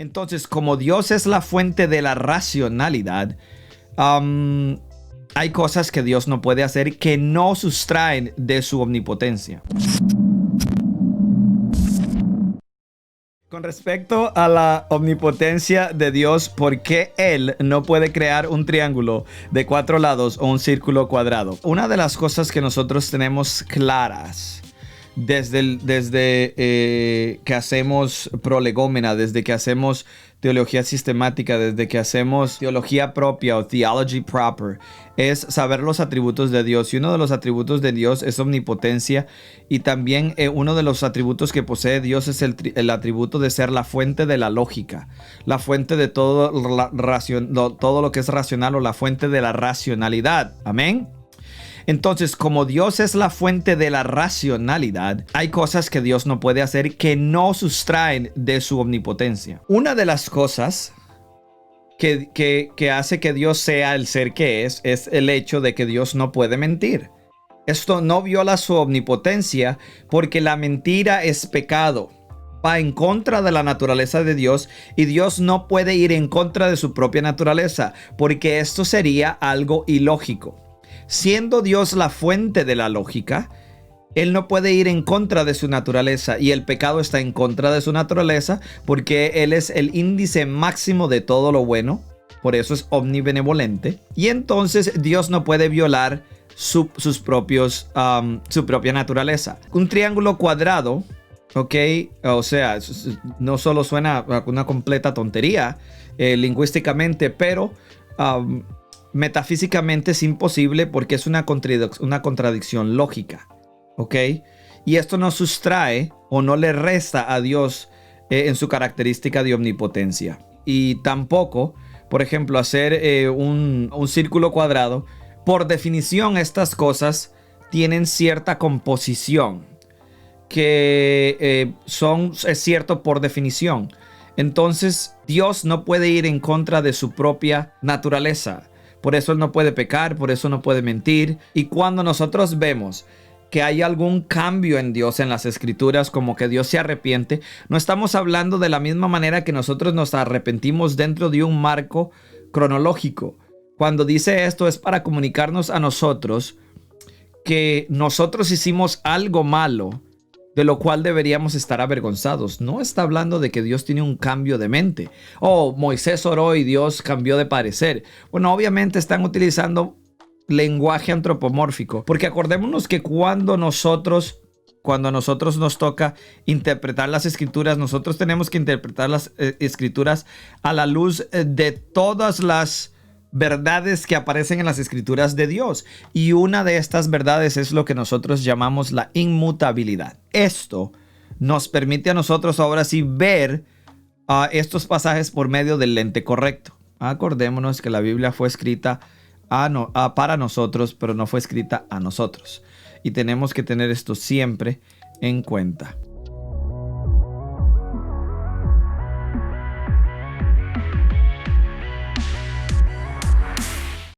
Entonces, como Dios es la fuente de la racionalidad, hay cosas que Dios no puede hacer que no sustraen de su omnipotencia. Con respecto a la omnipotencia de Dios, ¿por qué Él no puede crear un triángulo de 4 lados o un círculo cuadrado? Una de las cosas que nosotros tenemos claras desde que hacemos prolegómena, desde que hacemos teología sistemática, desde que hacemos teología propia o theology proper, es saber los atributos de Dios. Y uno de los atributos de Dios es omnipotencia, y también uno de los atributos que posee Dios es el atributo de ser la fuente de la lógica, la fuente de todo lo que es racional, o la fuente de la racionalidad. Amén. Entonces, como Dios es la fuente de la racionalidad, hay cosas que Dios no puede hacer que no sustraen de su omnipotencia. Una de las cosas que hace que Dios sea el ser que es el hecho de que Dios no puede mentir. Esto no viola su omnipotencia porque la mentira es pecado. Va en contra de la naturaleza de Dios, y Dios no puede ir en contra de su propia naturaleza porque esto sería algo ilógico. Siendo Dios la fuente de la lógica, Él no puede ir en contra de su naturaleza, y el pecado está en contra de su naturaleza porque Él es el índice máximo de todo lo bueno. Por eso es omnibenevolente, y entonces Dios no puede violar su propia naturaleza. Un triángulo cuadrado, ok, o sea, no solo suena a una completa tontería lingüísticamente, pero metafísicamente es imposible porque es una contradicción lógica, ¿ok? Y esto no sustrae o no le resta a Dios en su característica de omnipotencia. Y tampoco, por ejemplo, hacer un círculo cuadrado. Por definición, estas cosas tienen cierta composición que es cierto por definición. Entonces, Dios no puede ir en contra de su propia naturaleza. Por eso Él no puede pecar, por eso no puede mentir. Y cuando nosotros vemos que hay algún cambio en Dios en las escrituras, como que Dios se arrepiente, no estamos hablando de la misma manera que nosotros nos arrepentimos dentro de un marco cronológico. Cuando dice esto es para comunicarnos a nosotros que nosotros hicimos algo malo, de lo cual deberíamos estar avergonzados. No está hablando de que Dios tiene un cambio de mente. Oh, Moisés oró y Dios cambió de parecer. Bueno, obviamente están utilizando lenguaje antropomórfico, porque acordémonos que cuando a nosotros nos toca interpretar las escrituras, nosotros tenemos que interpretar las escrituras a la luz de todas las verdades que aparecen en las escrituras de Dios. Y una de estas verdades es lo que nosotros llamamos la inmutabilidad. Esto nos permite a nosotros ahora sí ver estos pasajes por medio del lente correcto. Acordémonos que la Biblia fue escrita para nosotros, pero no fue escrita a nosotros. Y tenemos que tener esto siempre en cuenta.